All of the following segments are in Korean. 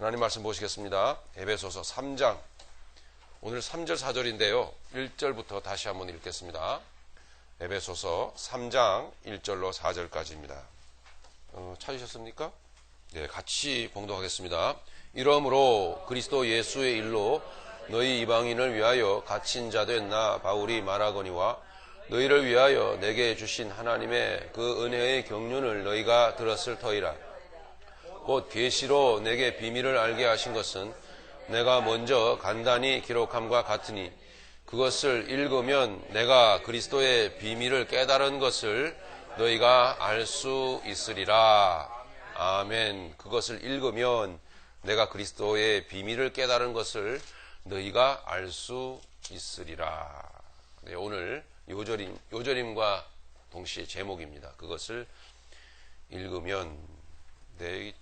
하나님 말씀 보시겠습니다. 에베소서 3장 오늘 3절 4절인데요 1절부터 다시 한번 읽겠습니다. 에베소서 3장 1절로 4절까지입니다. 찾으셨습니까? 네, 같이 봉독하겠습니다. 이러므로 그리스도 예수의 일로 너희 이방인을 위하여 갇힌 자 된 나 바울이 말하거니와 너희를 위하여 내게 주신 하나님의 그 은혜의 경륜을 너희가 들었을 터이라. 곧 계시로 내게 비밀을 알게 하신 것은 내가 먼저 간단히 기록함과 같으니 그것을 읽으면 내가 그리스도의 비밀을 깨달은 것을 너희가 알 수 있으리라. 아멘. 그것을 읽으면 내가 그리스도의 비밀을 깨달은 것을 너희가 알 수 있으리라. 네, 오늘 요절임과 동시에 제목입니다. 그것을 읽으면. 네,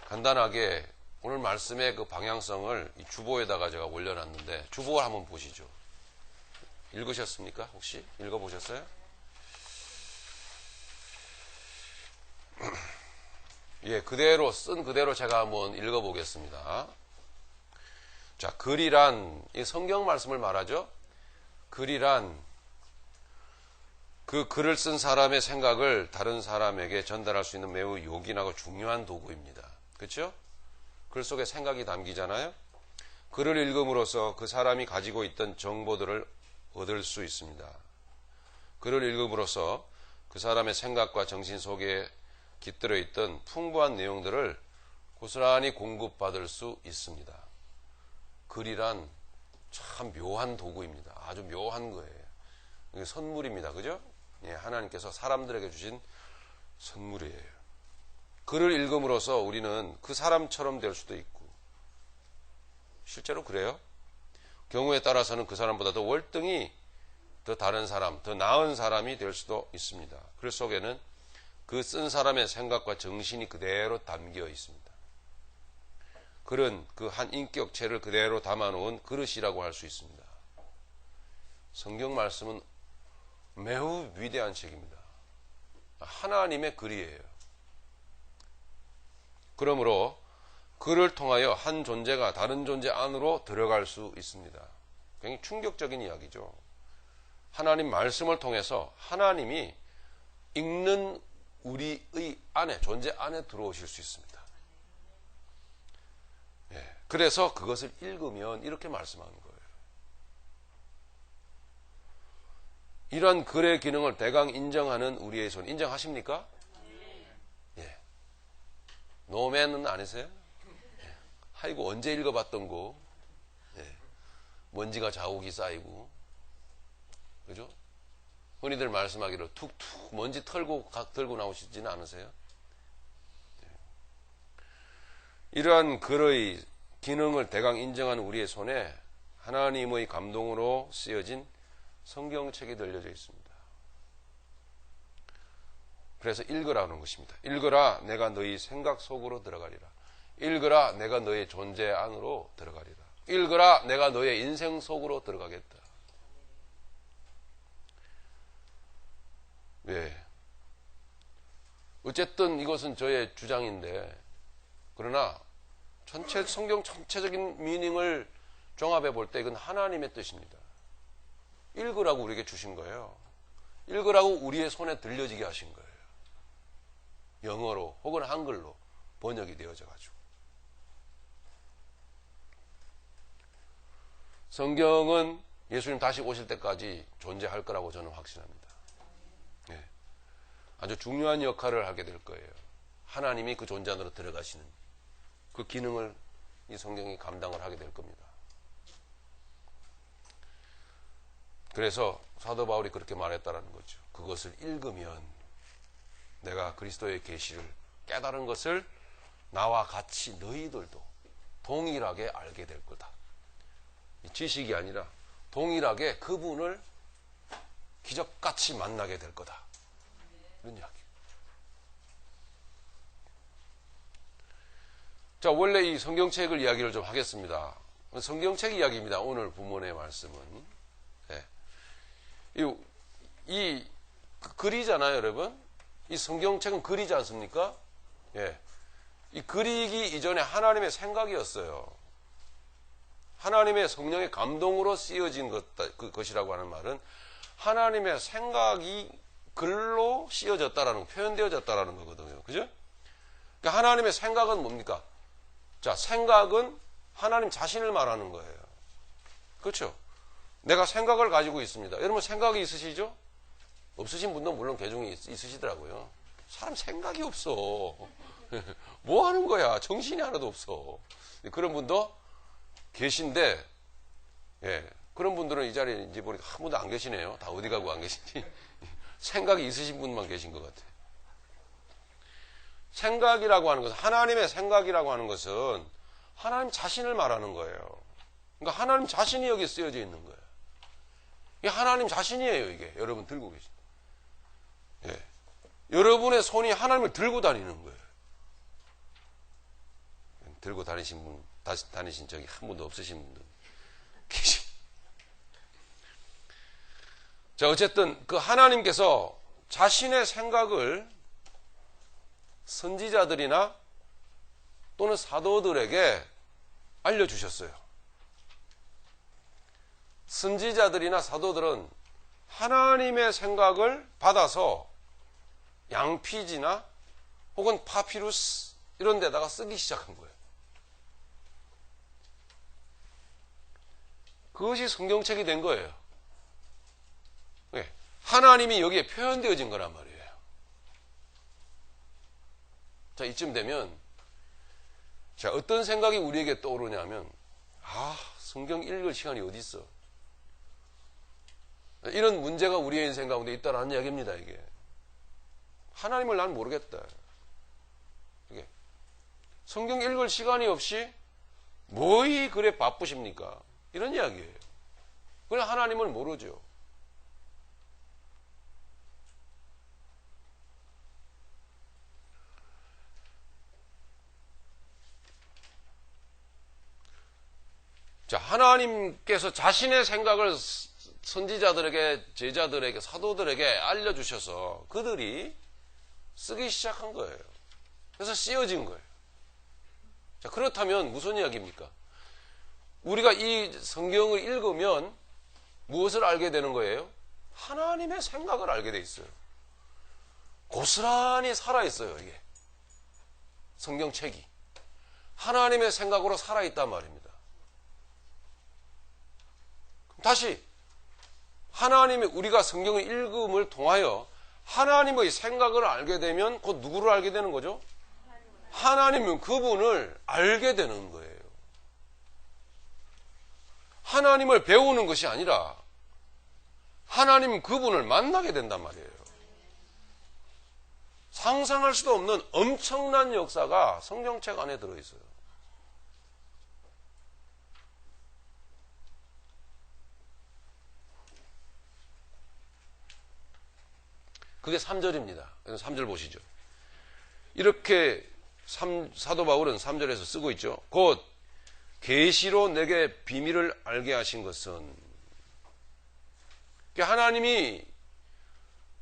간단하게 오늘 말씀의 그 방향성을 이 주보에다가 제가 올려놨는데 주보를 한번 보시죠. 읽으셨습니까? 혹시 읽어보셨어요? 예, 그대로 쓴 그대로 제가 한번 읽어보겠습니다. 자, 글이란 이 성경 말씀을 말하죠. 글이란 그 글을 쓴 사람의 생각을 다른 사람에게 전달할 수 있는 매우 요긴하고 중요한 도구입니다. 그렇죠? 글 속에 생각이 담기잖아요. 글을 읽음으로써 그 사람이 가지고 있던 정보들을 얻을 수 있습니다. 글을 읽음으로써 그 사람의 생각과 정신 속에 깃들어 있던 풍부한 내용들을 고스란히 공급받을 수 있습니다. 글이란 참 묘한 도구입니다. 아주 묘한 거예요. 이게 선물입니다. 그죠? 예, 하나님께서 사람들에게 주신 선물이에요. 글을 읽음으로써 우리는 그 사람처럼 될 수도 있고, 실제로 그래요. 경우에 따라서는 그 사람보다 더 월등히 더 다른 사람, 더 나은 사람이 될 수도 있습니다. 글 속에는 그 쓴 사람의 생각과 정신이 그대로 담겨 있습니다. 글은 그 한 인격체를 그대로 담아놓은 그릇이라고 할 수 있습니다. 성경 말씀은 매우 위대한 책입니다. 하나님의 글이에요. 그러므로 글을 통하여 한 존재가 다른 존재 안으로 들어갈 수 있습니다. 굉장히 충격적인 이야기죠. 하나님 말씀을 통해서 하나님이 읽는 우리의 안에, 존재 안에 들어오실 수 있습니다. 예, 그래서 그것을 읽으면 이렇게 말씀하는 거예요. 이러한 글의 기능을 대강 인정하는 우리의 손, 인정하십니까? 예. 노맨은 아니세요? 예. 아이고, 언제 읽어봤던 거. 예. 먼지가 자국이 쌓이고, 그죠? 흔히들 말씀하기로 툭툭 먼지 털고 들고 나오시지는 않으세요? 예. 이러한 글의 기능을 대강 인정하는 우리의 손에 하나님의 감동으로 쓰여진 성경책이 들려져 있습니다. 그래서 읽으라는 것입니다. 읽으라, 내가 너희 생각 속으로 들어가리라. 읽으라, 내가 너의 존재 안으로 들어가리라. 읽으라, 내가 너의 인생 속으로 들어가겠다. 왜? 어쨌든 이것은 저의 주장인데, 그러나 성경 전체적인 미닝을 종합해 볼 때 이건 하나님의 뜻입니다. 읽으라고 우리에게 주신 거예요. 읽으라고 우리의 손에 들려지게 하신 거예요. 영어로 혹은 한글로 번역이 되어져 가지고. 성경은 예수님 다시 오실 때까지 존재할 거라고 저는 확신합니다. 예. 아주 중요한 역할을 하게 될 거예요. 하나님이 그 존재 안으로 들어가시는 그 기능을 이 성경이 감당을 하게 될 겁니다. 그래서 사도 바울이 그렇게 말했다는 거죠. 그것을 읽으면 내가 그리스도의 계시를 깨달은 것을 나와 같이 너희들도 동일하게 알게 될 거다. 지식이 아니라 동일하게 그분을 기적같이 만나게 될 거다. 이런 이야기. 자, 원래 이 성경책을 이야기를 좀 하겠습니다. 성경책 이야기입니다. 오늘 본문의 말씀은. 네. 이 글이잖아요, 여러분. 이 성경책은 글이지 않습니까? 예. 이 그리기 이전에 하나님의 생각이었어요. 하나님의 성령의 감동으로 쓰여진 것이라고 하는 말은 하나님의 생각이 글로 씌어졌다라는, 표현되어졌다라는 거거든요. 그죠? 그러니까 하나님의 생각은 뭡니까? 자, 생각은 하나님 자신을 말하는 거예요. 그렇죠? 내가 생각을 가지고 있습니다. 여러분 생각이 있으시죠? 없으신 분도 물론 개중에 있으시더라고요. 사람 생각이 없어. 뭐 하는 거야? 정신이 하나도 없어. 그런 분도 계신데, 예, 그런 분들은 이 자리에 이제 보니까 한 분도 안 계시네요. 다 어디 가고 안 계신지. 생각이 있으신 분만 계신 것 같아요. 생각이라고 하는 것은, 하나님의 생각이라고 하는 것은 하나님 자신을 말하는 거예요. 그러니까 하나님 자신이 여기 쓰여져 있는 거예요. 이게 하나님 자신이에요, 이게. 여러분 들고 계신. 예. 여러분의 손이 하나님을 들고 다니는 거예요. 들고 다니신 분, 다니신 적이 한 분도 없으신 분들 계시. 자, 어쨌든 그 하나님께서 자신의 생각을 선지자들이나 또는 사도들에게 알려주셨어요. 선지자들이나 사도들은 하나님의 생각을 받아서 양피지나 혹은 파피루스 이런 데다가 쓰기 시작한 거예요. 그것이 성경책이 된 거예요. 하나님이 여기에 표현되어진 거란 말이에요. 자, 이쯤 되면, 자, 어떤 생각이 우리에게 떠오르냐면, 성경 읽을 시간이 어디 있어? 이런 문제가 우리의 인생 가운데 있다라는 이야기입니다, 이게. 하나님을 난 모르겠다. 이게. 성경 읽을 시간이 없이, 뭐이 그래 바쁘십니까? 이런 이야기예요. 그냥 하나님을 모르죠. 자, 하나님께서 자신의 생각을 선지자들에게, 제자들에게, 사도들에게 알려주셔서 그들이 쓰기 시작한 거예요. 그래서 씌어진 거예요. 자, 그렇다면 무슨 이야기입니까? 우리가 이 성경을 읽으면 무엇을 알게 되는 거예요? 하나님의 생각을 알게 돼 있어요. 고스란히 살아있어요, 이게. 성경책이. 하나님의 생각으로 살아있단 말입니다. 다시 하나님의 우리가 성경을 읽음을 통하여 하나님의 생각을 알게 되면 곧 누구를 알게 되는 거죠? 하나님은 그분을 알게 되는 거예요. 하나님을 배우는 것이 아니라 하나님 그분을 만나게 된단 말이에요. 상상할 수도 없는 엄청난 역사가 성경책 안에 들어있어요. 그게 3절입니다. 3절 보시죠. 이렇게 사도 바울은 3절에서 쓰고 있죠. 곧 계시로 내게 비밀을 알게 하신 것은, 하나님이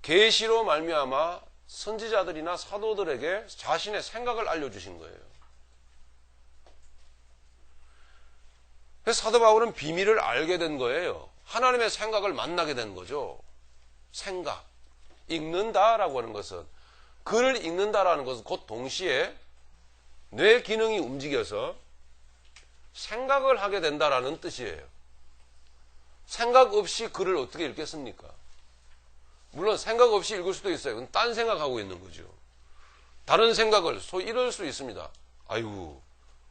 계시로 말미암아 선지자들이나 사도들에게 자신의 생각을 알려주신 거예요. 그래서 사도 바울은 비밀을 알게 된 거예요. 하나님의 생각을 만나게 된 거죠. 생각. 읽는다라고 하는 것은, 글을 읽는다라는 것은 곧 동시에 뇌 기능이 움직여서 생각을 하게 된다라는 뜻이에요. 생각 없이 글을 어떻게 읽겠습니까? 물론 생각 없이 읽을 수도 있어요. 그건 딴 생각하고 있는 거죠. 다른 생각을, 소위 이럴 수 있습니다. 아이고,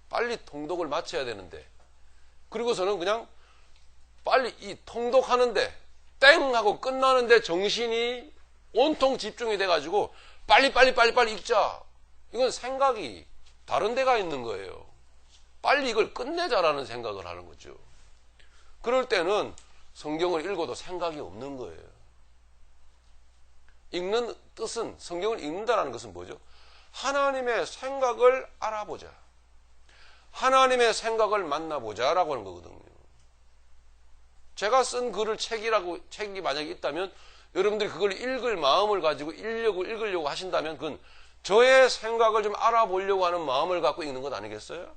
빨리 통독을 마쳐야 되는데. 그리고서는 그냥 빨리 이 통독하는데 땡 하고 끝나는데 정신이 온통 집중이 돼가지고 빨리 읽자. 이건 생각이 다른 데가 있는 거예요. 빨리 이걸 끝내자라는 생각을 하는 거죠. 그럴 때는 성경을 읽어도 생각이 없는 거예요. 읽는 뜻은, 성경을 읽는다라는 것은 뭐죠? 하나님의 생각을 알아보자. 하나님의 생각을 만나보자라고 하는 거거든요. 제가 쓴 글을 책이 만약에 있다면 여러분들이 그걸 읽을 마음을 가지고 읽으려고 하신다면 그건 저의 생각을 좀 알아보려고 하는 마음을 갖고 읽는 것 아니겠어요?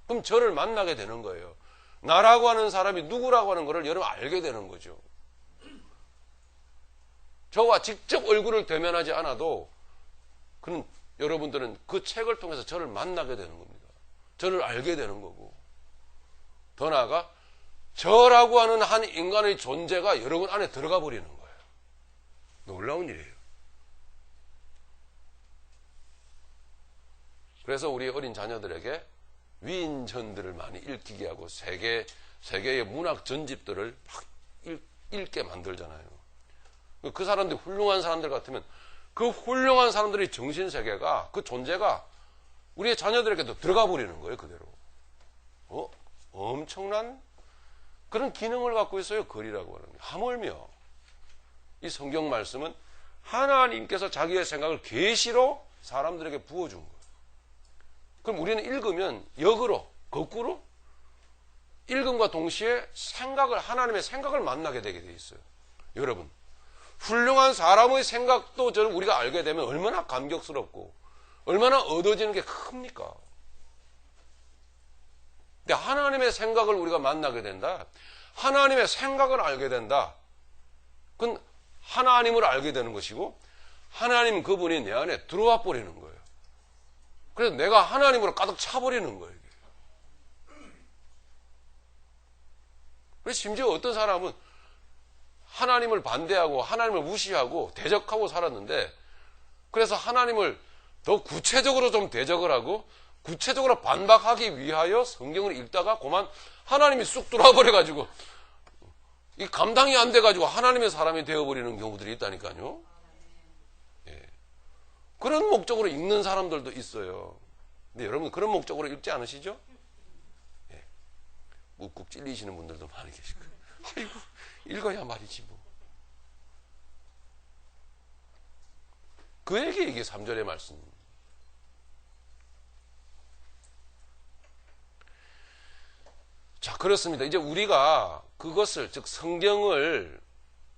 그럼 저를 만나게 되는 거예요. 나라고 하는 사람이 누구라고 하는 것을 여러분 알게 되는 거죠. 저와 직접 얼굴을 대면하지 않아도 그는 여러분들은 그 책을 통해서 저를 만나게 되는 겁니다. 저를 알게 되는 거고, 더 나아가 저라고 하는 한 인간의 존재가 여러분 안에 들어가 버리는 거예요. 놀라운 일이에요. 그래서 우리 어린 자녀들에게 위인전들을 많이 읽히게 하고 세계의 문학 전집들을 막 읽게 만들잖아요. 그 사람들이 훌륭한 사람들 같으면 그 훌륭한 사람들의 정신세계가, 그 존재가 우리의 자녀들에게도 들어가 버리는 거예요, 그대로. 엄청난 그런 기능을 갖고 있어요, 글이라고 하는 게. 하물며 이 성경 말씀은 하나님께서 자기의 생각을 계시로 사람들에게 부어준 거예요. 그럼 우리는 읽으면 역으로, 거꾸로 읽음과 동시에 하나님의 생각을 만나게 되게 돼 있어요. 여러분, 훌륭한 사람의 생각도 저는 우리가 알게 되면 얼마나 감격스럽고 얼마나 얻어지는 게 큽니까? 근데 하나님의 생각을 우리가 만나게 된다. 하나님의 생각을 알게 된다. 그건 하나님을 알게 되는 것이고, 하나님 그분이 내 안에 들어와 버리는 거예요. 그래서 내가 하나님으로 가득 차버리는 거예요. 이게. 그래서 심지어 어떤 사람은 하나님을 반대하고 하나님을 무시하고 대적하고 살았는데, 그래서 하나님을 더 구체적으로 좀 대적을 하고 구체적으로 반박하기 위하여 성경을 읽다가 그만 하나님이 쑥 들어와 버려가지고 이 감당이 안 돼가지고 하나님의 사람이 되어버리는 경우들이 있다니까요. 예. 그런 목적으로 읽는 사람들도 있어요. 근데 여러분 그런 목적으로 읽지 않으시죠? 예. 묵묵 찔리시는 분들도 많이 계실 거예요. 아이고, 읽어야 말이지 뭐. 그에게 이게 3절의 말씀입니다. 자, 그렇습니다. 이제 우리가 그것을, 즉 성경을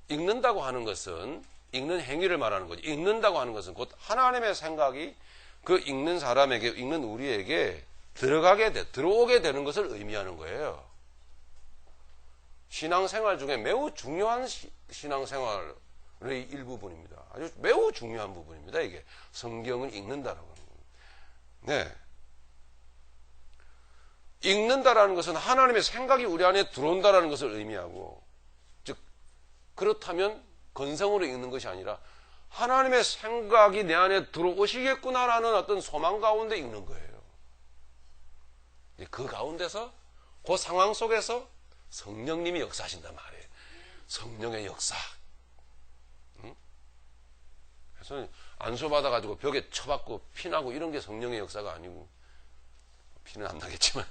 읽는다고 하는 것은, 읽는 행위를 말하는 거죠. 읽는다고 하는 것은 곧 하나님의 생각이 그 읽는 사람에게, 읽는 우리에게 들어오게 되는 것을 의미하는 거예요. 신앙생활 중에 매우 중요한 신앙생활의 일부분입니다. 아주 매우 중요한 부분입니다. 이게 성경을 읽는다라고 하는 겁니다. 네. 읽는다라는 것은 하나님의 생각이 우리 안에 들어온다라는 것을 의미하고, 즉 그렇다면 건성으로 읽는 것이 아니라 하나님의 생각이 내 안에 들어오시겠구나라는 어떤 소망 가운데 읽는 거예요. 그 가운데서, 그 상황 속에서 성령님이 역사하신단 말이에요. 성령의 역사. 그래서 안수 받아가지고 벽에 쳐박고 피나고 이런 게 성령의 역사가 아니고, 피는 안 나겠지만.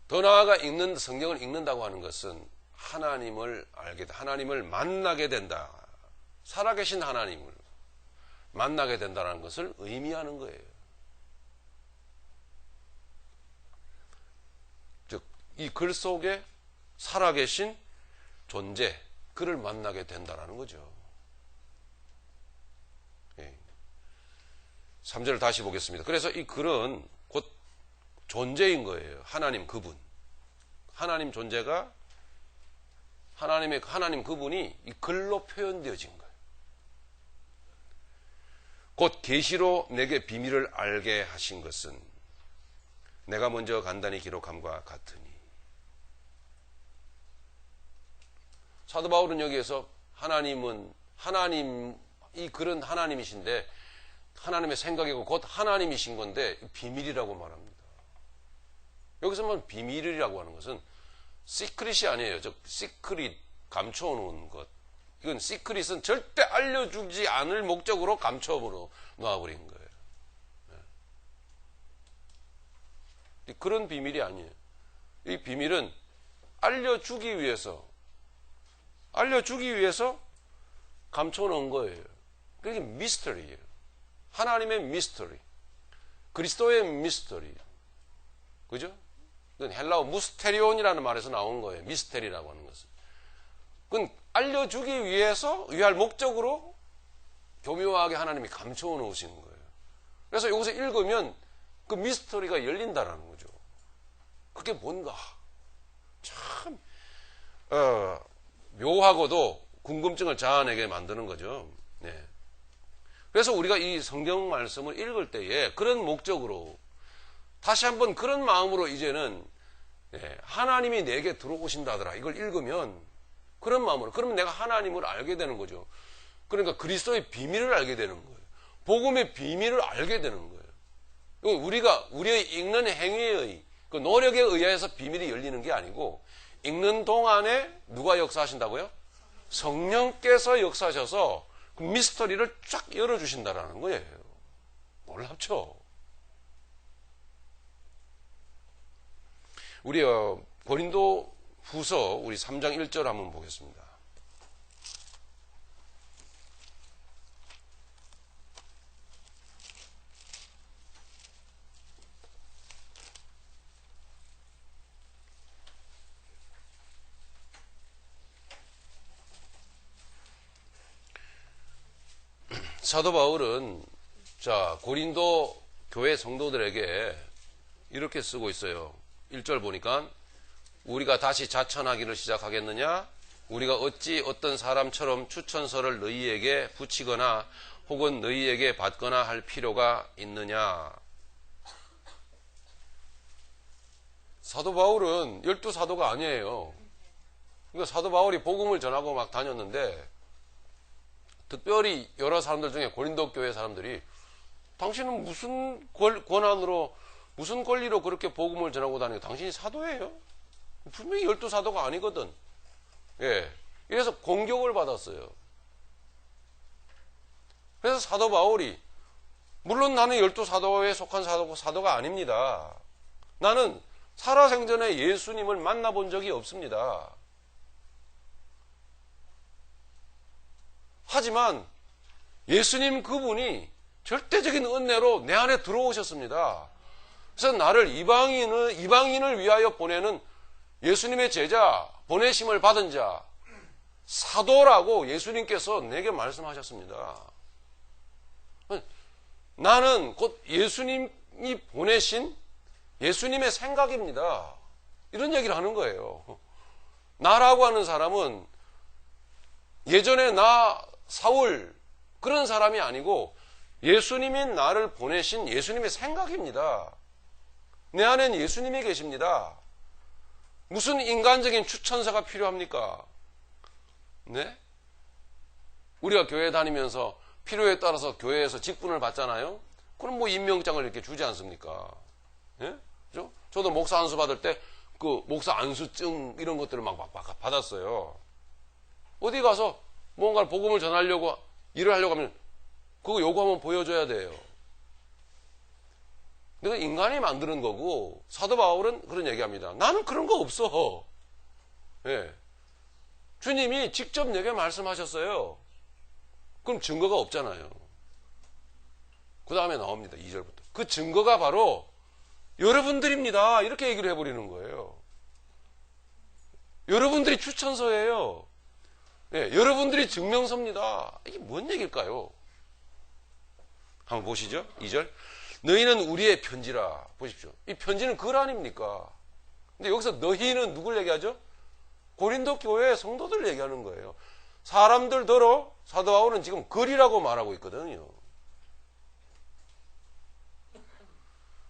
더 나아가 성경을 읽는다고 하는 것은 하나님을 알게 돼, 하나님을 만나게 된다. 살아계신 하나님을 만나게 된다는 것을 의미하는 거예요. 즉, 이 글 속에 살아계신 존재, 그를 만나게 된다는 거죠. 3절을 다시 보겠습니다. 그래서 이 글은 곧 존재인 거예요. 하나님 그분. 하나님 존재가, 하나님 그분이 이 글로 표현되어진 거예요. 곧 계시로 내게 비밀을 알게 하신 것은 내가 먼저 간단히 기록함과 같으니. 사도 바울은 여기에서 이 글은 하나님이신데, 하나님의 생각이고 곧 하나님이신 건데 비밀이라고 말합니다. 여기서 말 비밀이라고 하는 것은 시크릿이 아니에요. 즉 시크릿, 감춰놓은 것. 이건 시크릿은 절대 알려주지 않을 목적으로 감춰 놓아버린 거예요. 네. 그런 비밀이 아니에요. 이 비밀은 알려주기 위해서 감춰놓은 거예요. 그게 미스터리예요. 하나님의 미스터리, 그리스도의 미스터리, 그죠? 그건 헬라어 무스테리온이라는 말에서 나온 거예요. 미스테리라고 하는 것은. 그건 알려주기 위해서 위할 목적으로 교묘하게 하나님이 감춰 놓으시는 거예요. 그래서 여기서 읽으면 그 미스터리가 열린다라는 거죠. 그게 뭔가 참 묘하고도 궁금증을 자아내게 만드는 거죠. 네. 그래서 우리가 이 성경 말씀을 읽을 때에 그런 목적으로 다시 한번 그런 마음으로 이제는 하나님이 내게 들어오신다더라 이걸 읽으면 그런 마음으로 그러면 내가 하나님을 알게 되는 거죠. 그러니까 그리스도의 비밀을 알게 되는 거예요. 복음의 비밀을 알게 되는 거예요. 우리가 우리의 읽는 행위의 그 노력에 의해서 비밀이 열리는 게 아니고 읽는 동안에 누가 역사하신다고요? 성령께서 역사하셔서 그 미스터리를 쫙 열어주신다라는 거예요. 놀랍죠? 우리 고린도 후서 우리 3장 1절 한번 보겠습니다. 사도 바울은 고린도 교회 성도들에게 이렇게 쓰고 있어요. 1절 보니까 우리가 다시 자천하기를 시작하겠느냐? 우리가 어찌 어떤 사람처럼 추천서를 너희에게 붙이거나 혹은 너희에게 받거나 할 필요가 있느냐? 사도 바울은 12사도가 아니에요. 그러니까 사도 바울이 복음을 전하고 막 다녔는데 특별히 여러 사람들 중에 고린도 교회 사람들이 당신은 무슨 권한으로 무슨 권리로 그렇게 복음을 전하고 다니고 당신이 사도예요? 분명히 12사도가 아니거든. 예. 이래서 공격을 받았어요. 그래서 사도 바울이 물론 나는 12사도에 속한 사도가 아닙니다. 나는 살아생전에 예수님을 만나본 적이 없습니다. 하지만 예수님 그분이 절대적인 은혜로 내 안에 들어오셨습니다. 그래서 나를 이방인을 위하여 보내는 예수님의 제자, 보내심을 받은 자, 사도라고 예수님께서 내게 말씀하셨습니다. 나는 곧 예수님이 보내신 예수님의 생각입니다. 이런 얘기를 하는 거예요. 나라고 하는 사람은 예전에 나 사울 그런 사람이 아니고 예수님이 나를 보내신 예수님의 생각입니다. 내 안엔 예수님이 계십니다. 무슨 인간적인 추천서가 필요합니까? 네? 우리가 교회 다니면서 필요에 따라서 교회에서 직분을 받잖아요. 그럼 뭐 임명장을 이렇게 주지 않습니까? 예? 그죠? 저도 목사 안수 받을 때 그 목사 안수증 이런 것들을 막 받았어요. 어디 가서 뭔가를 복음을 전하려고 일을 하려고 하면 그거 요구하면 보여줘야 돼요. 내가 인간이 만드는 거고 사도 바울은 그런 얘기합니다. 나는 그런 거 없어. 예. 주님이 직접 내게 말씀하셨어요. 그럼 증거가 없잖아요. 그 다음에 나옵니다. 2절부터. 그 증거가 바로 여러분들입니다. 이렇게 얘기를 해버리는 거예요. 여러분들이 추천서예요. 예, 여러분들이 증명서입니다. 이게 뭔 얘기일까요? 한번 보시죠. 2절. 너희는 우리의 편지라. 보십시오. 이 편지는 글 아닙니까? 근데 여기서 너희는 누굴 얘기하죠? 고린도 교회 성도들 얘기하는 거예요. 사람들더러 사도 바울은 지금 글이라고 말하고 있거든요.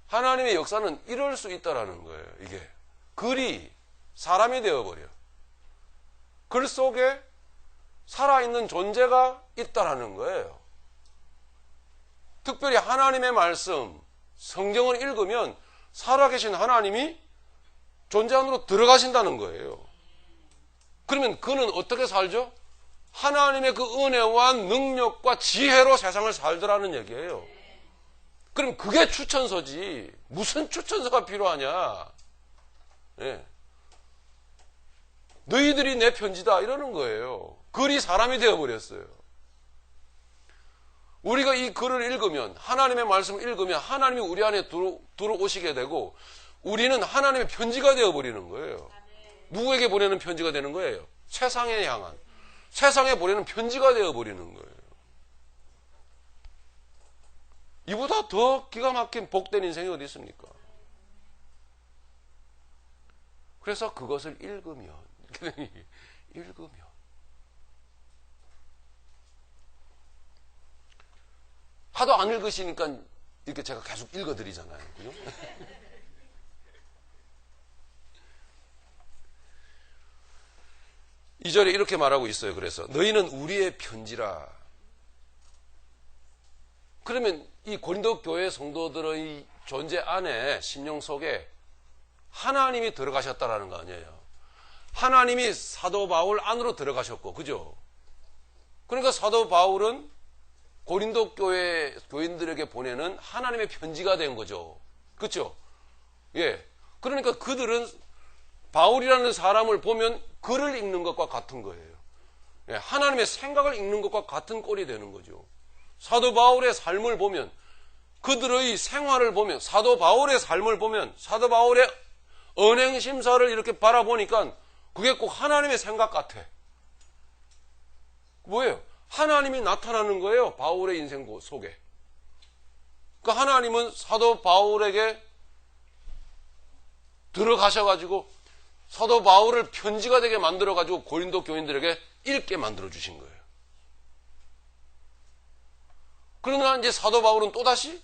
하나님의 역사는 이럴 수 있다라는 거예요. 이게 글이 사람이 되어버려. 글 속에 살아있는 존재가 있다라는 거예요. 특별히 하나님의 말씀, 성경을 읽으면 살아계신 하나님이 존재 안으로 들어가신다는 거예요. 그러면 그는 어떻게 살죠? 하나님의 그 은혜와 능력과 지혜로 세상을 살더라는 얘기예요. 그럼 그게 추천서지. 무슨 추천서가 필요하냐? 예. 너희들이 내 편지다 이러는 거예요. 글이 사람이 되어버렸어요. 우리가 이 글을 읽으면 하나님의 말씀을 읽으면 하나님이 우리 안에 들어오시게 되고 우리는 하나님의 편지가 되어버리는 거예요. 누구에게 보내는 편지가 되는 거예요? 세상에 향한. 세상에 보내는 편지가 되어버리는 거예요. 이보다 더 기가 막힌 복된 인생이 어디 있습니까? 그래서 그것을 읽으면 하도 안 읽으시니까 이렇게 제가 계속 읽어드리잖아요. 그죠? 이 절에 이렇게 말하고 있어요. 그래서 너희는 우리의 편지라. 그러면 이 고린도 교회 성도들의 존재 안에, 심령 속에 하나님이 들어가셨다라는 거 아니에요. 하나님이 사도 바울 안으로 들어가셨고, 그죠? 그러니까 사도 바울은 고린도 교회 교인들에게 보내는 하나님의 편지가 된 거죠. 그렇죠? 예. 그러니까 그들은 바울이라는 사람을 보면 글을 읽는 것과 같은 거예요. 예. 하나님의 생각을 읽는 것과 같은 꼴이 되는 거죠. 사도 바울의 삶을 보면, 그들의 생활을 보면, 사도 바울의 삶을 보면, 사도 바울의 언행심사를 이렇게 바라보니까 그게 꼭 하나님의 생각 같아. 뭐예요? 하나님이 나타나는 거예요. 바울의 인생 속에. 그러니까 하나님은 사도 바울에게 들어가셔가지고 사도 바울을 편지가 되게 만들어가지고 고린도 교인들에게 읽게 만들어주신 거예요. 그러나 이제 사도 바울은 또다시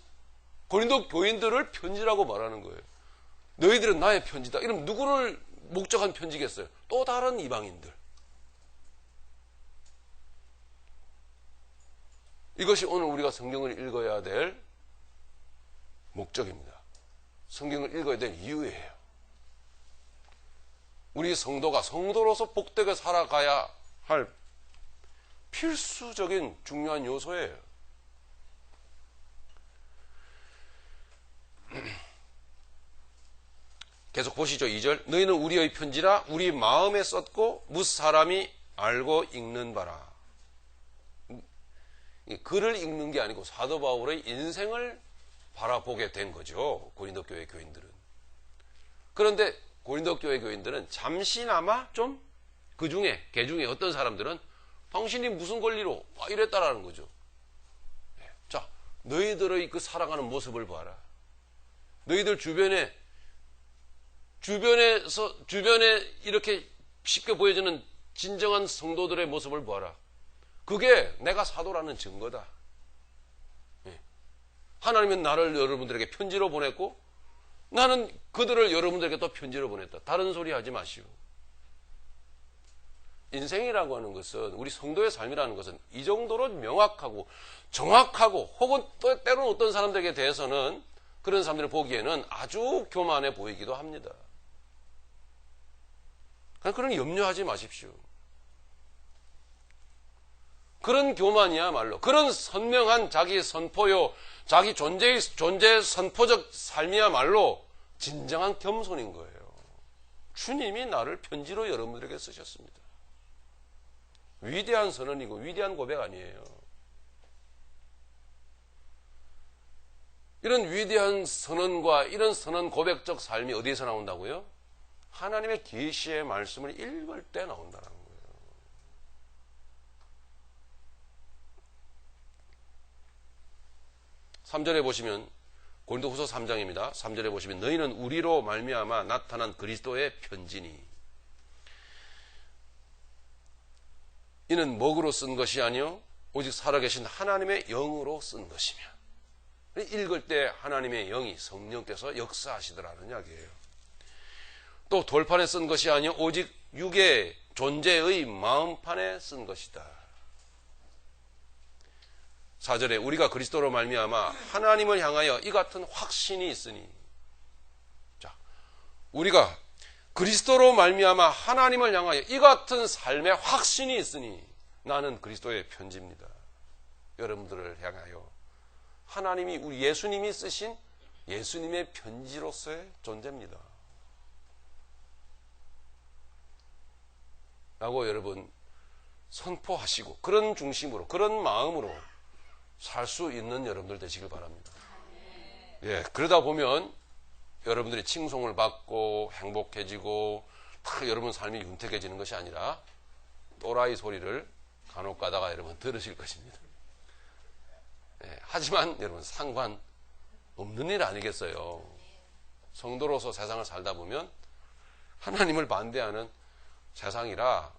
고린도 교인들을 편지라고 말하는 거예요. 너희들은 나의 편지다. 이러면 누구를 목적한 편지겠어요? 또 다른 이방인들. 이것이 오늘 우리가 성경을 읽어야 될 목적입니다. 성경을 읽어야 될 이유예요. 우리 성도가 성도로서 복되게 살아가야 할 필수적인 중요한 요소예요. 계속 보시죠. 2절. 너희는 우리의 편지라 우리 마음에 썼고 뭇 사람이 알고 읽는 바라. 글을 읽는 게 아니고 사도 바울의 인생을 바라보게 된 거죠. 고린도 교회 교인들은. 그런데 고린도 교회 교인들은 잠시나마 좀 그 중에, 개 중에 어떤 사람들은 당신이 무슨 권리로 이랬다라는 거죠. 자, 너희들의 그 살아가는 모습을 봐라. 너희들 주변에 이렇게 쉽게 보여지는 진정한 성도들의 모습을 봐라. 그게 내가 사도라는 증거다. 하나님은 나를 여러분들에게 편지로 보냈고 나는 그들을 여러분들에게 또 편지로 보냈다. 다른 소리 하지 마시오. 인생이라고 하는 것은, 우리 성도의 삶이라는 것은 이 정도로 명확하고 정확하고, 혹은 또 때로는 어떤 사람들에게 대해서는 그런 사람들을 보기에는 아주 교만해 보이기도 합니다. 그런 염려하지 마십시오. 그런 교만이야말로, 그런 선명한 자기 선포요, 자기 존재 선포적 삶이야말로 진정한 겸손인 거예요. 주님이 나를 편지로 여러분들에게 쓰셨습니다. 위대한 선언이고 위대한 고백 아니에요. 이런 위대한 선언과 이런 선언 고백적 삶이 어디에서 나온다고요? 하나님의 계시의 말씀을 읽을 때 나온다는 거예요. 3절에 보시면, 고린도후서 3장입니다. 3절에 보시면 너희는 우리로 말미암아 나타난 그리스도의 편지니 이는 먹으로 쓴 것이 아니요 오직 살아계신 하나님의 영으로 쓴 것이며. 읽을 때 하나님의 영이, 성령께서 역사하시더라는 이야기예요. 또 돌판에 쓴 것이 아니요 오직 육의 존재의 마음판에 쓴 것이다. 4절에 우리가 그리스도로 말미암아 하나님을 향하여 이 같은 확신이 있으니. 자, 우리가 그리스도로 말미암아 하나님을 향하여 이 같은 삶의 확신이 있으니 나는 그리스도의 편지입니다. 여러분들을 향하여 하나님이, 우리 예수님이 쓰신 예수님의 편지로서의 존재입니다. 라고 여러분 선포하시고, 그런 중심으로, 그런 마음으로 살 수 있는 여러분들 되시길 바랍니다. 예, 그러다 보면 여러분들이 칭송을 받고 행복해지고 여러분 삶이 윤택해지는 것이 아니라 또라이 소리를 간혹 가다가 여러분 들으실 것입니다. 예, 하지만 여러분 상관 없는 일 아니겠어요? 성도로서 세상을 살다 보면 하나님을 반대하는 세상이라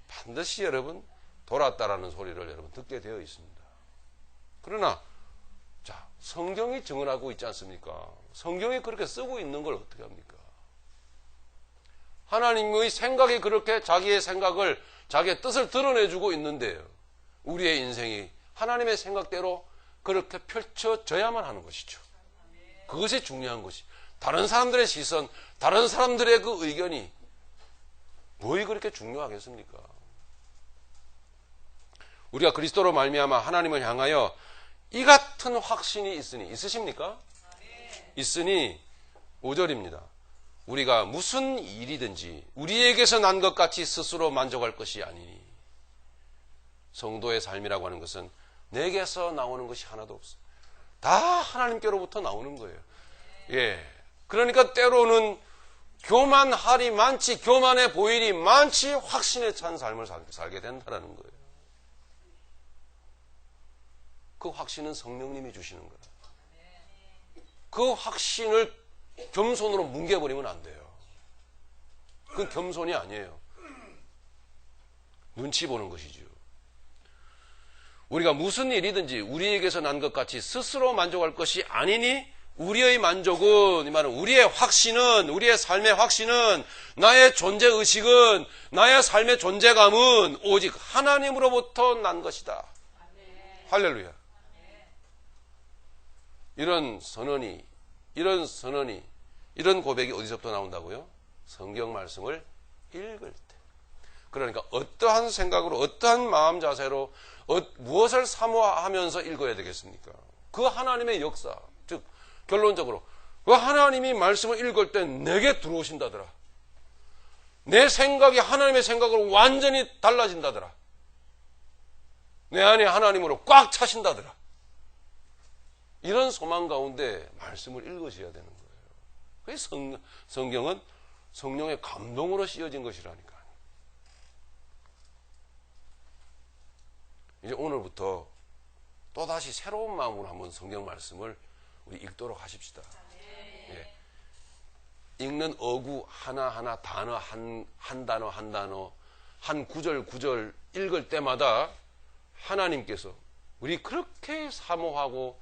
반드시 여러분 돌았다라는 소리를 여러분 듣게 되어 있습니다. 그러나 자, 성경이 증언하고 있지 않습니까? 성경이 그렇게 쓰고 있는 걸 어떻게 합니까? 하나님의 생각이 그렇게 자기의 생각을, 자기의 뜻을 드러내주고 있는데요. 우리의 인생이 하나님의 생각대로 그렇게 펼쳐져야만 하는 것이죠. 그것이 중요한 것이. 다른 사람들의 시선, 다른 사람들의 그 의견이 뭐이 그렇게 중요하겠습니까? 우리가 그리스도로 말미암아 하나님을 향하여 이 같은 확신이 있으니, 있으십니까? 있으니 5절입니다. 우리가 무슨 일이든지 우리에게서 난 것 같이 스스로 만족할 것이 아니니. 성도의 삶이라고 하는 것은 내게서 나오는 것이 하나도 없어. 다 하나님께로부터 나오는 거예요. 예. 그러니까 때로는 교만할이 많지, 교만해 보일이 많지, 확신에 찬 삶을 살게 된다는 거예요. 그 확신은 성령님이 주시는 거예요. 그 확신을 겸손으로 뭉개버리면 안 돼요. 그건 겸손이 아니에요. 눈치 보는 것이죠. 우리가 무슨 일이든지 우리에게서 난 것 같이 스스로 만족할 것이 아니니, 우리의 만족은, 이 말은 우리의 확신은, 우리의 삶의 확신은, 나의 존재의식은, 나의 삶의 존재감은 오직 하나님으로부터 난 것이다. 할렐루야. 이런 선언이, 이런 고백이 어디서부터 나온다고요? 성경 말씀을 읽을 때. 그러니까 어떠한 생각으로, 어떠한 마음 자세로, 무엇을 사모하면서 읽어야 되겠습니까? 그 하나님의 역사, 즉 결론적으로 그 하나님이 말씀을 읽을 때 내게 들어오신다더라. 내 생각이 하나님의 생각으로 완전히 달라진다더라. 내 안에 하나님으로 꽉 차신다더라. 이런 소망 가운데 말씀을 읽으셔야 되는 거예요. 그래서 성경은 성령의 감동으로 씌어진 것이라니까요. 이제 오늘부터 또다시 새로운 마음으로 한번 성경 말씀을 우리 읽도록 하십시다. 예. 읽는 어구 하나하나, 단어 한 단어 한 단어, 한 구절 구절 읽을 때마다 하나님께서 우리 그렇게 사모하고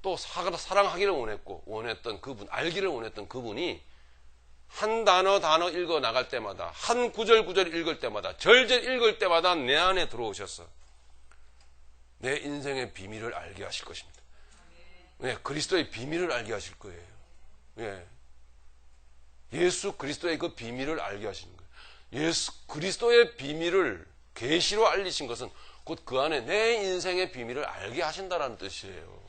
또 사랑하기를 원했던 그분, 알기를 원했던 그분이 한 단어 단어 읽어 나갈 때마다, 한 구절 구절 읽을 때마다, 절절 읽을 때마다 내 안에 들어오셔서 내 인생의 비밀을 알게 하실 것입니다. 네, 그리스도의 비밀을 알게 하실 거예요. 네. 예수 그리스도의 그 비밀을 알게 하시는 거예요. 예수 그리스도의 비밀을 계시로 알리신 것은 곧 그 안에 내 인생의 비밀을 알게 하신다라는 뜻이에요.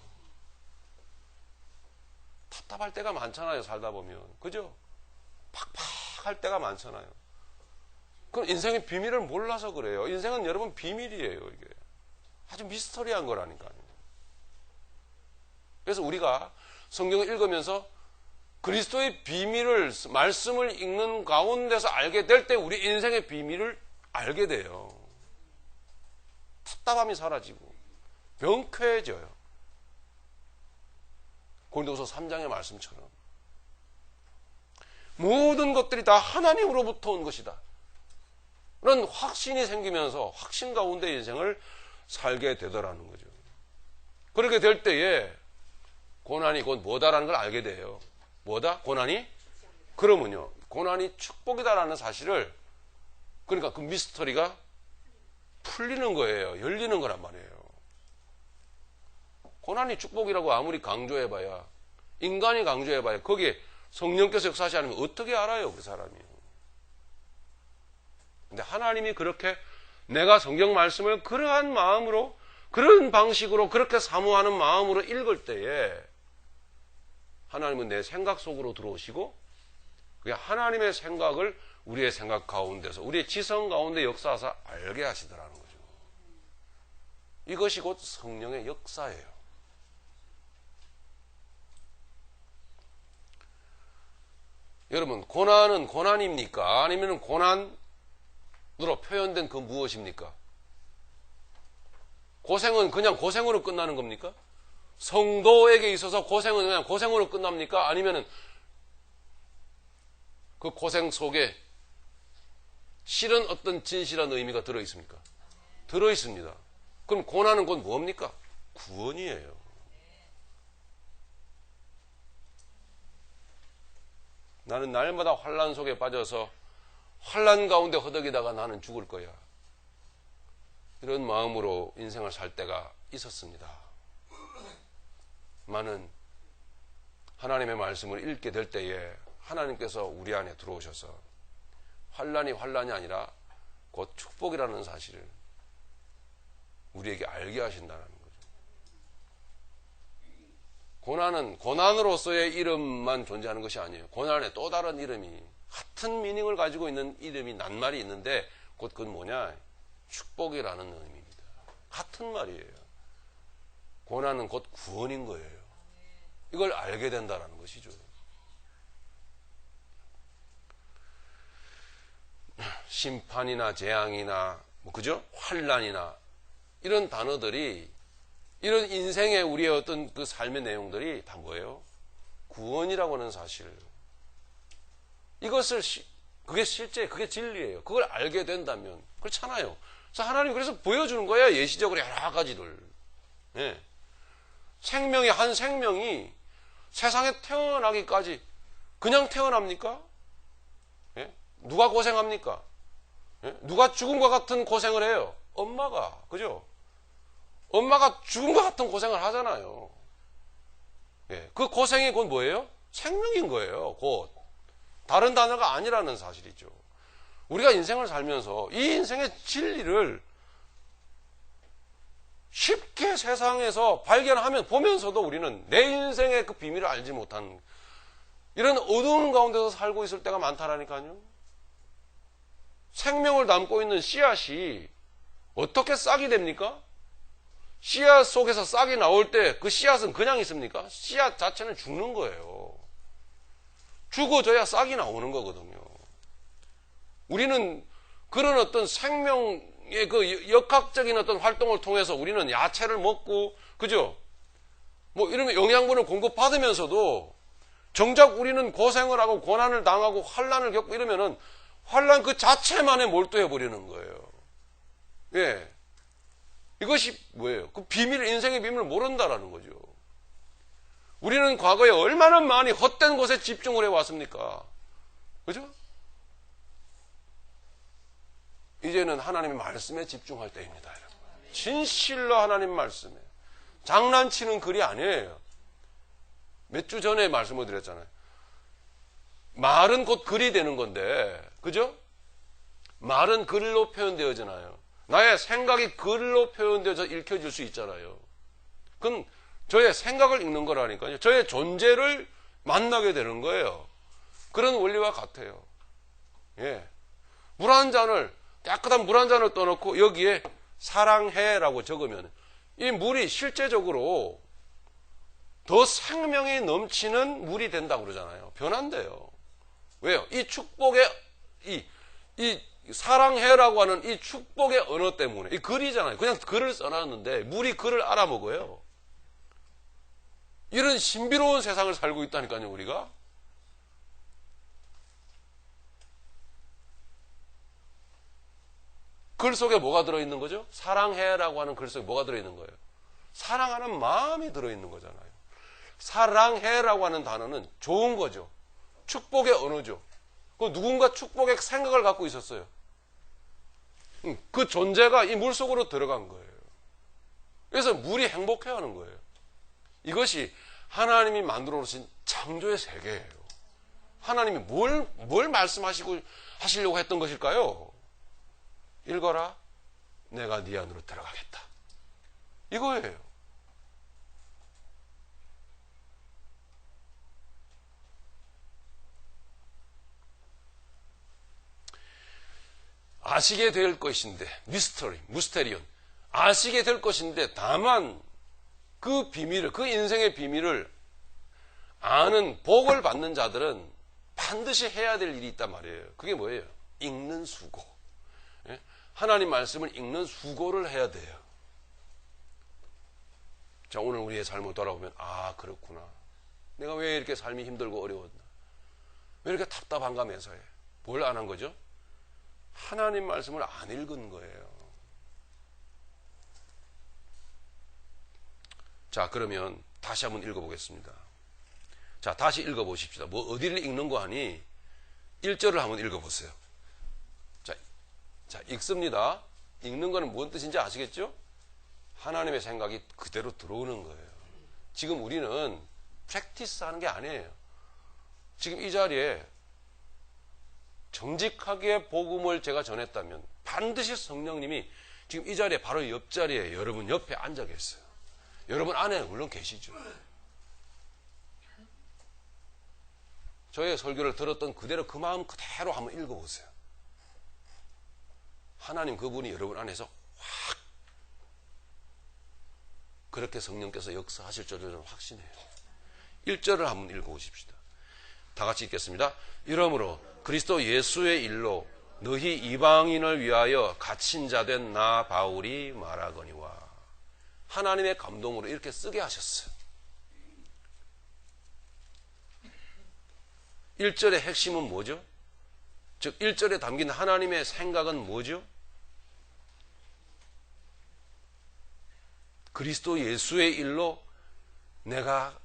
답답할 때가 많잖아요, 살다 보면. 그죠? 팍팍할 때가 많잖아요. 그럼 인생의 비밀을 몰라서 그래요. 인생은 여러분 비밀이에요, 이게. 아주 미스터리한 거라니까요. 그래서 우리가 성경을 읽으면서 그리스도의 비밀을, 말씀을 읽는 가운데서 알게 될 때 우리 인생의 비밀을 알게 돼요. 답답함이 사라지고 명쾌해져요. 고린도후서 3장의 말씀처럼 모든 것들이 다 하나님으로부터 온 것이다. 그런 확신이 생기면서 확신 가운데 인생을 살게 되더라는 거죠. 그렇게 될 때에 고난이 곧 뭐다라는 걸 알게 돼요. 뭐다? 고난이? 그러면요, 고난이 축복이다라는 사실을, 그러니까 그 미스터리가 풀리는 거예요. 열리는 거란 말이에요. 고난이 축복이라고 아무리 강조해봐야, 인간이 강조해봐야 거기에 성령께서 역사하지 않으면 어떻게 알아요, 그 사람이. 근데 하나님이 그렇게 내가 성경 말씀을 그러한 마음으로, 그런 방식으로, 그렇게 사모하는 마음으로 읽을 때에 하나님은 내 생각 속으로 들어오시고, 그게 하나님의 생각을 우리의 생각 가운데서, 우리의 지성 가운데 역사하사 알게 하시더라는 거죠. 이것이 곧 성령의 역사예요. 여러분, 고난은 고난입니까? 아니면 고난으로 표현된 그 무엇입니까? 고생은 그냥 고생으로 끝나는 겁니까? 성도에게 있어서 고생은 그냥 고생으로 끝납니까? 아니면은 그 고생 속에 실은 어떤 진실한 의미가 들어있습니까? 들어있습니다. 그럼 고난은 곧 뭡니까? 구원이에요. 나는 날마다 환난 속에 빠져서 환난 가운데 허덕이다가 나는 죽을 거야. 이런 마음으로 인생을 살 때가 있었습니다. 많은 하나님의 말씀을 읽게 될 때에 하나님께서 우리 안에 들어오셔서 환난이 아니라 곧 축복이라는 사실을 우리에게 알게 하신다는 거죠. 고난은 고난으로서의 이름만 존재하는 것이 아니에요. 고난에 또 다른 이름이 같은 미닝을 가지고 있는 이름이 낱말이 있는데 곧 그건 뭐냐? 축복이라는 의미입니다. 같은 말이에요. 고난은 곧 구원인 거예요. 이걸 알게 된다는 것이죠. 심판이나 재앙이나 그죠? 환난이나 이런 단어들이 이런 인생의 우리의 어떤 그 삶의 내용들이 다 뭐예요? 구원이라고 하는 사실. 이것을 그게 실제 그게 진리예요. 그걸 알게 된다면 그렇잖아요. 그래서 하나님 그래서 보여주는 거예요. 예시적으로 여러 가지를. 예. 한 생명이 세상에 태어나기까지 그냥 태어납니까? 예? 누가 고생합니까? 예? 누가 죽음과 같은 고생을 해요? 엄마가. 그죠? 엄마가 죽음과 같은 고생을 하잖아요. 예. 그 고생이 곧 뭐예요? 생명인 거예요. 곧. 다른 단어가 아니라는 사실이죠. 우리가 인생을 살면서 이 인생의 진리를 쉽게 세상에서 보면서도 우리는 내 인생의 그 비밀을 알지 못한 이런 어두운 가운데서 살고 있을 때가 많다라니까요. 생명을 담고 있는 씨앗이 어떻게 싹이 됩니까? 씨앗 속에서 싹이 나올 때 그 씨앗은 그냥 있습니까? 씨앗 자체는 죽는 거예요. 죽어져야 싹이 나오는 거거든요. 우리는 그런 어떤 생명의 그 역학적인 어떤 활동을 통해서 우리는 야채를 먹고, 그죠? 이러면 영양분을 공급받으면서도 정작 우리는 고생을 하고 고난을 당하고 환난을 겪고 이러면은 환난 그 자체만에 몰두해 버리는 거예요. 예. 이것이 뭐예요? 그 인생의 비밀을 모른다라는 거죠. 우리는 과거에 얼마나 많이 헛된 곳에 집중을 해왔습니까? 그죠? 이제는 하나님의 말씀에 집중할 때입니다, 여러분. 진실로 하나님 말씀에. 장난치는 글이 아니에요. 몇 주 전에 말씀을 드렸잖아요. 말은 곧 글이 되는 건데, 그죠? 말은 글로 표현되어지나요? 나의 생각이 글로 표현되어서 읽혀질 수 있잖아요. 그건 저의 생각을 읽는 거라니까요. 저의 존재를 만나게 되는 거예요. 그런 원리와 같아요. 예. 깨끗한 물 한 잔을 떠놓고 여기에 사랑해라고 적으면 이 물이 실제적으로 더 생명이 넘치는 물이 된다고 그러잖아요. 변한대요. 왜요? 이 축복의, 이 사랑해라고 하는 이 축복의 언어 때문에, 이 글이잖아요. 그냥 글을 써놨는데 물이 글을 알아먹어요. 이런 신비로운 세상을 살고 있다니까요, 우리가. 글 속에 뭐가 들어있는 거죠? 사랑해라고 하는 글 속에 뭐가 들어있는 거예요? 사랑하는 마음이 들어있는 거잖아요. 사랑해라고 하는 단어는 좋은 거죠. 축복의 언어죠. 누군가 축복의 생각을 갖고 있었어요. 그 존재가 이 물 속으로 들어간 거예요. 그래서 물이 행복해하는 거예요. 이것이 하나님이 만들어 놓으신 창조의 세계예요. 하나님이 뭘 하시려고 했던 것일까요? 읽어라. 내가 네 안으로 들어가겠다. 이거예요. 아시게 될 것인데, 무스테리온. 아시게 될 것인데, 다만 그 비밀을, 그 인생의 비밀을 아는 복을 받는 자들은 반드시 해야 될 일이 있단 말이에요. 그게 뭐예요? 읽는 수고. 하나님 말씀을 읽는 수고를 해야 돼요. 자, 오늘 우리의 삶을 돌아보면, 아, 그렇구나. 내가 왜 이렇게 삶이 힘들고 어려웠나? 왜 이렇게 답답한가면서 해? 뭘 안 한 거죠? 하나님 말씀을 안 읽은 거예요. 자, 그러면 다시 한번 읽어보겠습니다. 자, 다시 읽어보십시다. 뭐 어디를 읽는 거 아니? 1절을 한번 읽어보세요. 자, 읽습니다. 읽는 거는 무슨 뜻인지 아시겠죠? 하나님의 생각이 그대로 들어오는 거예요. 지금 우리는 프랙티스 하는 게 아니에요. 지금 이 자리에 정직하게 복음을 제가 전했다면 반드시 성령님이 지금 이 자리에 바로 옆자리에 여러분 옆에 앉아 계세요. 여러분 안에 물론 계시죠. 저의 설교를 들었던 그대로 그 마음 그대로 한번 읽어보세요. 하나님 그분이 여러분 안에서 확 그렇게 성령께서 역사하실 줄을 저는 확신해요. 1절을 한번 읽어보십시다. 다 같이 읽겠습니다. 이러므로 그리스도 예수의 일로 너희 이방인을 위하여 갇힌 자 된 나 바울이 말하거니와. 하나님의 감동으로 이렇게 쓰게 하셨어요. 1절의 핵심은 뭐죠? 즉 1절에 담긴 하나님의 생각은 뭐죠? 그리스도 예수의 일로 내가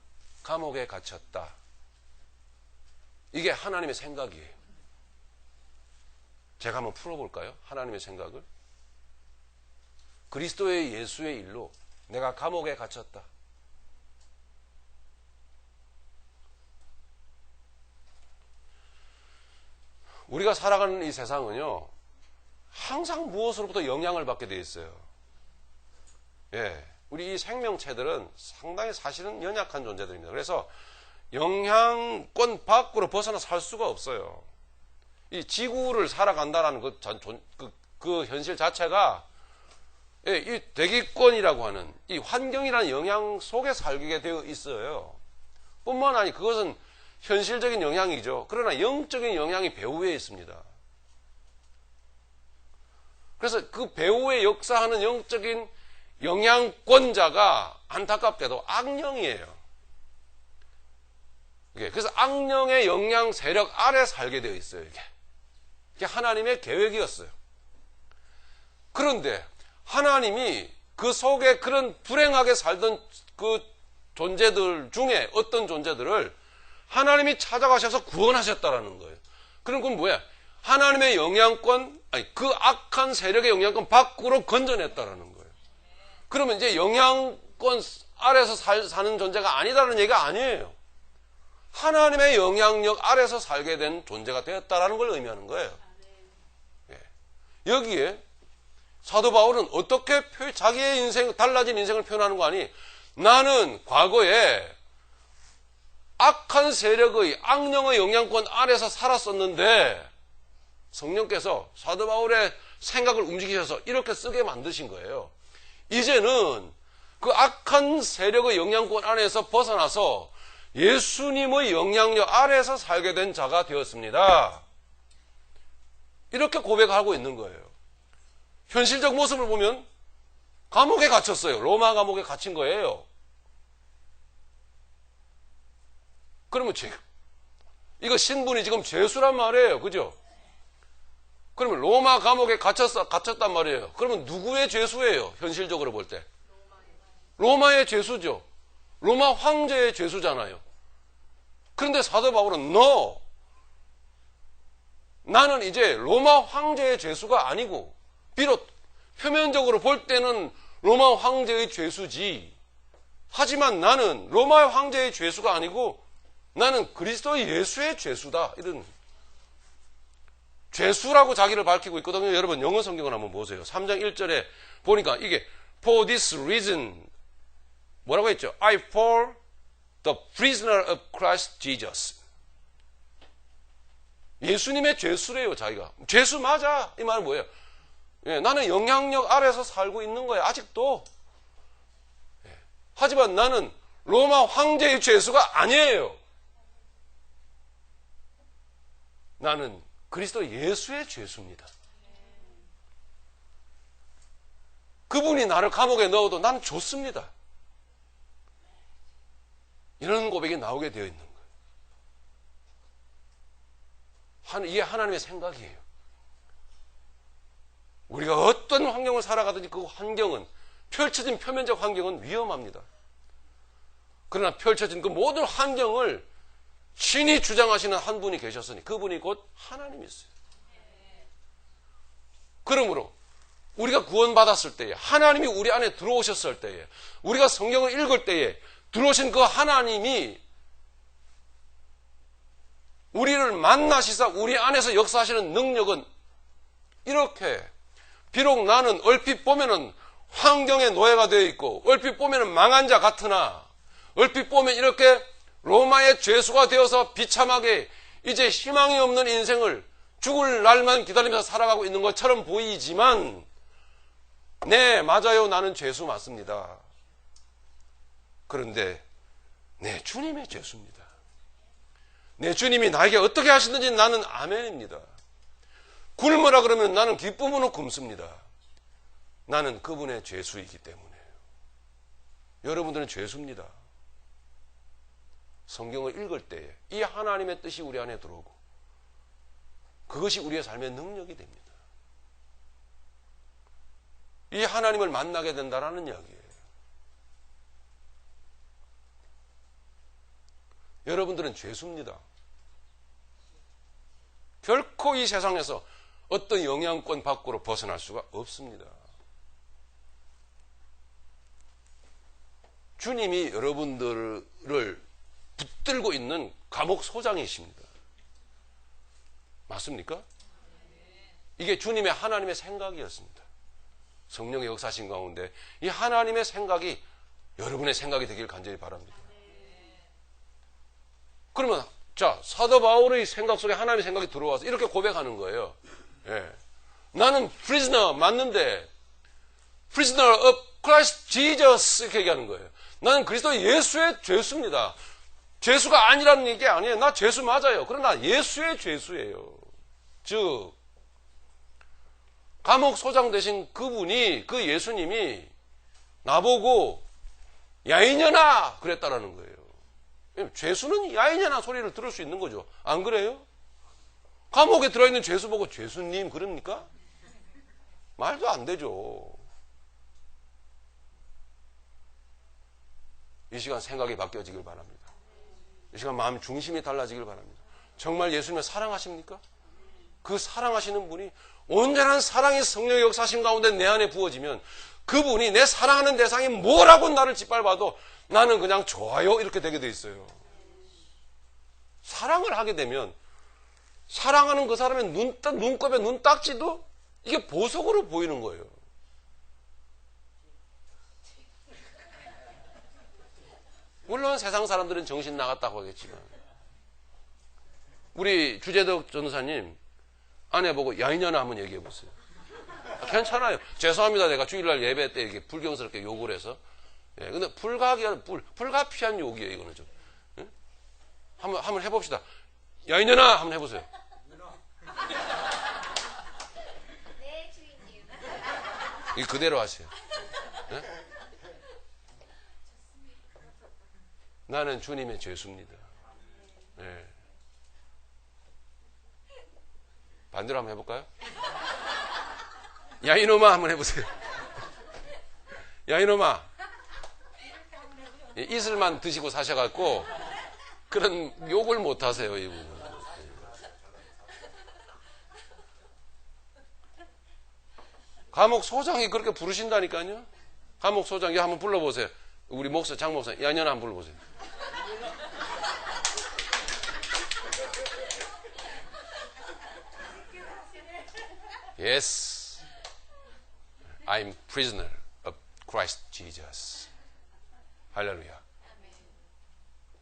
감옥에 갇혔다. 이게 하나님의 생각이에요. 제가 한번 풀어볼까요? 하나님의 생각을. 그리스도의 예수의 일로 내가 감옥에 갇혔다. 우리가 살아가는 이 세상은요, 항상 무엇으로부터 영향을 받게 되어 있어요. 예, 우리 이 생명체들은 상당히 사실은 연약한 존재들입니다. 그래서 영향권 밖으로 벗어나 살 수가 없어요. 이 지구를 살아간다라는 그 현실 자체가 이 대기권이라고 하는 이 환경이라는 영향 속에 살게 되어 있어요. 뿐만 아니라 그것은 현실적인 영향이죠. 그러나 영적인 영향이 배후에 있습니다. 그래서 그 배후에 역사하는 영적인 영향권자가 안타깝게도 악령이에요. 그래서 악령의 영향 세력 아래 살게 되어 있어요. 이게 하나님의 계획이었어요. 그런데 하나님이 그 속에 그런 불행하게 살던 그 존재들 중에 어떤 존재들을 하나님이 찾아가셔서 구원하셨다라는 거예요. 그럼 그건 뭐야? 하나님의 영향권, 아니 그 악한 세력의 영향권 밖으로 건져냈다라는 거예요. 그러면 이제 영향권 아래서 사는 존재가 아니다라는 얘기가 아니에요. 하나님의 영향력 아래서 살게 된 존재가 되었다라는 걸 의미하는 거예요. 예. 여기에 사도 바울은 어떻게 자기의 인생, 달라진 인생을 표현하는 거 아니? 나는 과거에 악한 세력의 악령의 영향권 아래서 살았었는데 성령께서 사도 바울의 생각을 움직이셔서 이렇게 쓰게 만드신 거예요. 이제는 그 악한 세력의 영향권 안에서 벗어나서 예수님의 영향력 아래에서 살게 된 자가 되었습니다. 이렇게 고백하고 있는 거예요. 현실적 모습을 보면 감옥에 갇혔어요. 로마 감옥에 갇힌 거예요. 그러면 이거 신분이 지금 죄수란 말이에요. 그죠? 그러면 로마 감옥에 갇혔단 말이에요. 그러면 누구의 죄수예요? 현실적으로 볼 때. 로마의 죄수죠. 로마 황제의 죄수잖아요. 그런데 사도 바울은 no. 나는 이제 로마 황제의 죄수가 아니고 비록 표면적으로 볼 때는 로마 황제의 죄수지. 하지만 나는 로마 황제의 죄수가 아니고 나는 그리스도 예수의 죄수다. 이런 죄수라고 자기를 밝히고 있거든요. 여러분 영어 성경을 한번 보세요. 3장 1절에 보니까 이게 For this reason 뭐라고 했죠? I fall the prisoner of Christ Jesus. 예수님의 죄수래요. 자기가. 죄수 맞아. 이 말은 뭐예요? 예, 나는 영향력 아래서 살고 있는 거예요. 아직도. 예. 하지만 나는 로마 황제의 죄수가 아니에요. 나는 그리스도 예수의 죄수입니다. 그분이 나를 감옥에 넣어도 난 좋습니다. 이런 고백이 나오게 되어 있는 거예요. 이게 하나님의 생각이에요. 우리가 어떤 환경을 살아가든지 그 환경은, 펼쳐진 표면적 환경은 위험합니다. 그러나 펼쳐진 그 모든 환경을 신이 주장하시는 한 분이 계셨으니 그분이 곧 하나님이었어요. 그러므로 우리가 구원받았을 때에, 하나님이 우리 안에 들어오셨을 때에, 우리가 성경을 읽을 때에 들어오신 그 하나님이 우리를 만나시사 우리 안에서 역사하시는 능력은 이렇게, 비록 나는 얼핏 보면은 환경의 노예가 되어 있고 얼핏 보면은 망한 자 같으나, 얼핏 보면 이렇게 로마의 죄수가 되어서 비참하게 이제 희망이 없는 인생을 죽을 날만 기다리면서 살아가고 있는 것처럼 보이지만, 네, 맞아요. 나는 죄수 맞습니다. 그런데 내 주님의 죄수입니다. 내 주님이 나에게 어떻게 하시든지 나는 아멘입니다. 굶으라 그러면 나는 기쁨으로 굶습니다. 나는 그분의 죄수이기 때문에. 여러분들은 죄수입니다. 성경을 읽을 때에 이 하나님의 뜻이 우리 안에 들어오고 그것이 우리의 삶의 능력이 됩니다. 이 하나님을 만나게 된다라는 이야기예요. 여러분들은 죄수입니다. 결코 이 세상에서 어떤 영향권 밖으로 벗어날 수가 없습니다. 주님이 여러분들을 붙들고 있는 감옥 소장이십니다. 맞습니까? 이게 주님의 하나님의 생각이었습니다. 성령의 역사신 가운데 이 하나님의 생각이 여러분의 생각이 되길 간절히 바랍니다. 그러면 자, 사도 바울의 생각 속에 하나님의 생각이 들어와서 이렇게 고백하는 거예요. 예. 나는 prisoner 맞는데 prisoner of Christ Jesus 이렇게 얘기하는 거예요. 나는 그리스도 예수의 죄수입니다. 죄수가 아니라는 얘기 아니에요. 나 죄수 맞아요. 그러나 예수의 죄수예요. 즉 감옥 소장 되신 그분이, 그 예수님이 나보고 야이년아 그랬다라는 거예요. 죄수는 야이년아 소리를 들을 수 있는 거죠. 안 그래요? 감옥에 들어있는 죄수 보고 죄수님 그럽니까? 말도 안 되죠. 이 시간 생각이 바뀌어지길 바랍니다. 이 시간 마음 중심이 달라지길 바랍니다. 정말 예수님을 사랑하십니까? 그 사랑하시는 분이 온전한 사랑의 성령의 역사신 가운데 내 안에 부어지면 그분이 내 사랑하는 대상이 뭐라고 나를 짓밟아도 나는 그냥 좋아요 이렇게 되게 돼 있어요. 사랑을 하게 되면 사랑하는 그 사람의 눈곱에 눈딱지도 이게 보석으로 보이는 거예요. 물론 세상 사람들은 정신 나갔다고 하겠지만 우리 주재덕 전도사님 아내 보고 야이년아 한번 얘기해 보세요. 괜찮아요. 죄송합니다. 내가 주일날 예배 때 이렇게 불경스럽게 욕을 해서. 예, 근데 불가피한 욕이에요, 이거는 좀. 예? 한번 해봅시다. 야이년아 한번 해보세요. 네, 주인님. 이거 그대로 하세요. 예? 나는 주님의 죄수입니다. 예. 반대로 한번 해볼까요? 야 이놈아 한번 해보세요. 야 이놈아. 이슬만 드시고 사셔갖고 그런 욕을 못 하세요. 이분. 감옥 소장이 그렇게 부르신다니까요. 감옥 소장이 한번 불러보세요. 우리 목사 장 목사 야년아 한번 불러보세요. Yes, I'm prisoner of Christ Jesus. 할렐루야.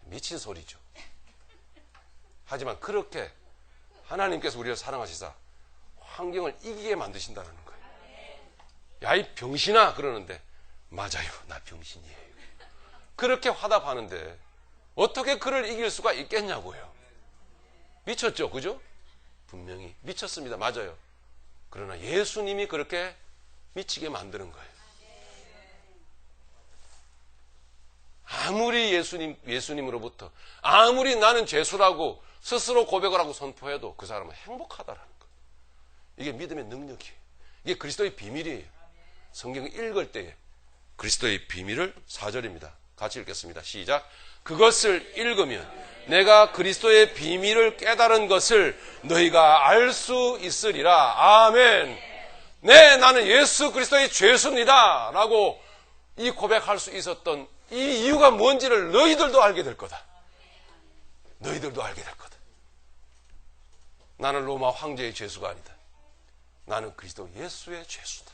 미친 소리죠. 하지만 그렇게 하나님께서 우리를 사랑하시사 환경을 이기게 만드신다는 거예요. 야, 이 병신아 그러는데 맞아요. 나 병신이에요. 그렇게 화답하는데 어떻게 그를 이길 수가 있겠냐고요. 미쳤죠. 그죠? 분명히 미쳤습니다. 맞아요. 그러나 예수님이 그렇게 미치게 만드는 거예요. 아무리 예수님으로부터 아무리 나는 죄수라고 스스로 고백을 하고 선포해도 그 사람은 행복하다라는 거. 이게 믿음의 능력이에요. 이게 그리스도의 비밀이에요. 성경을 읽을 때에 그리스도의 비밀을 4절입니다. 같이 읽겠습니다. 시작. 그것을 읽으면 내가 그리스도의 비밀을 깨달은 것을 너희가 알 수 있으리라. 아멘. 네, 나는 예수 그리스도의 죄수입니다 라고 이 고백할 수 있었던 이 이유가 뭔지를 너희들도 알게 될 거다. 너희들도 알게 될 거다. 나는 로마 황제의 죄수가 아니다. 나는 그리스도 예수의 죄수다.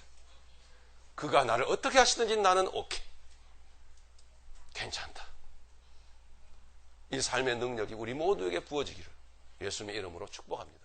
그가 나를 어떻게 하시든지 나는 오케이. 괜찮다. 이 삶의 능력이 우리 모두에게 부어지기를 예수님의 이름으로 축복합니다.